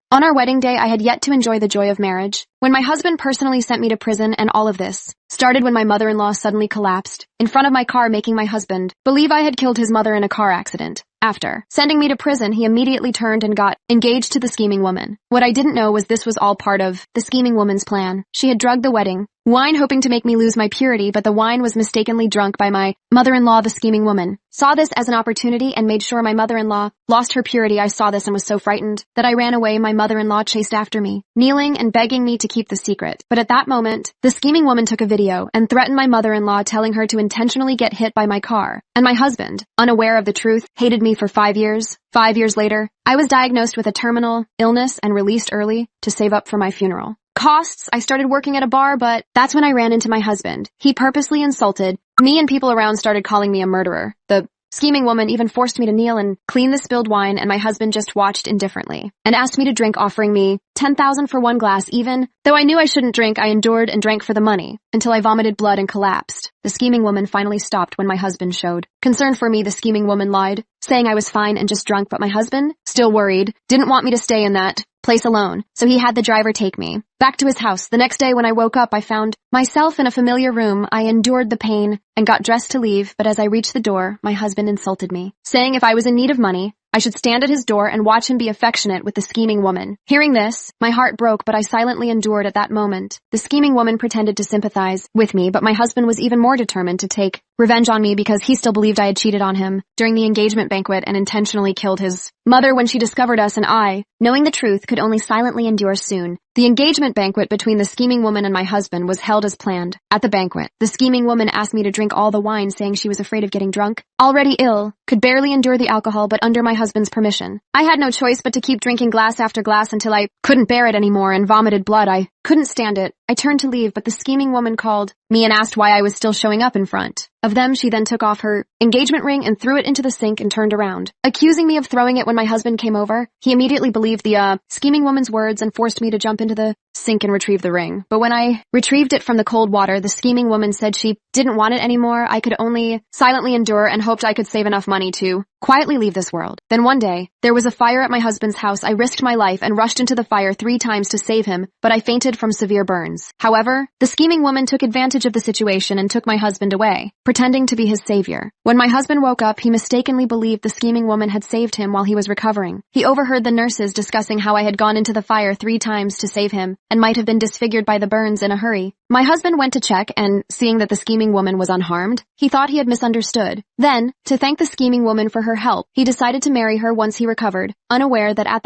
On our wedding day, I had yet to enjoy the joy of marriage, when my husband personally sent me to prison, and all of this started when my mother-in-law suddenly collapsed in front of my car, making my husband believe I had killed his mother in a car accident. After sending me to prison, he immediately turned and got engaged to the scheming woman. What I didn't know was this was all part of the scheming woman's plan. She had drugged the wedding wine, hoping to make me lose my purity, but the wine was mistakenly drunk by my mother-in-law. The scheming woman saw this as an opportunity and made sure my mother-in-law lost her purity. I saw this and was so frightened that I ran away. My mother-in-law chased after me, kneeling and begging me to keep the secret. But at that moment, the scheming woman took a video and threatened my mother-in-law, telling her to intentionally get hit by my car. And my husband, unaware of the truth, hated me for 5 years. 5 years later, I was diagnosed with a terminal illness and released early to save up for my funeral costs. I started working at a bar, but that's when I ran into my husband. He purposely insulted me, and people around started calling me a murderer. The scheming woman even forced me to kneel and clean the spilled wine, and my husband just watched indifferently and asked me to drink, offering me $10,000 for one glass. Even though I knew I shouldn't drink, I endured and drank for the money until I vomited blood and collapsed. The scheming woman finally stopped when my husband showed concern for me. The scheming woman lied, saying I was fine and just drunk, but my husband, still worried, didn't want me to stay in that place alone, so he had the driver take me back to his house. The next day when I woke up, I found myself in a familiar room. I endured the pain and got dressed to leave, but as I reached the door, my husband insulted me, saying if I was in need of money, I should stand at his door and watch him be affectionate with the scheming woman. Hearing this, my heart broke, but I silently endured. At that moment, the scheming woman pretended to sympathize with me, but my husband was even more determined to take revenge on me because he still believed I had cheated on him during the engagement banquet and intentionally killed his mother when she discovered us, and I, knowing the truth, could only silently endure. Soon, the engagement banquet between the scheming woman and my husband was held as planned. At the banquet, the scheming woman asked me to drink all the wine, saying she was afraid of getting drunk. Already ill, could barely endure the alcohol, but under my husband's permission, I had no choice but to keep drinking glass after glass until I couldn't bear it anymore and vomited blood. I couldn't stand it. I turned to leave, but the scheming woman called me and asked why I was still showing up in front of them. She then took off her engagement ring and threw it into the sink and turned around, accusing me of throwing it. When my husband came over, he immediately believed the scheming woman's words and forced me to jump into the sink and retrieve the ring. But when I retrieved it from the cold water, the scheming woman said she didn't want it anymore. I could only silently endure and hoped I could save enough money to quietly leave this world. Then one day, there was a fire at my husband's house. I risked my life and rushed into the fire 3 times to save him, but I fainted from severe burns. However, the scheming woman took advantage of the situation and took my husband away, pretending to be his savior. When my husband woke up, he mistakenly believed the scheming woman had saved him while he was recovering. He overheard the nurses discussing how I had gone into the fire 3 times to save him and might have been disfigured by the burns in a hurry. My husband went to check, and seeing that the scheming woman was unharmed, he thought he had misunderstood. Then, to thank the scheming woman for her help, he decided to marry her once he recovered, unaware that at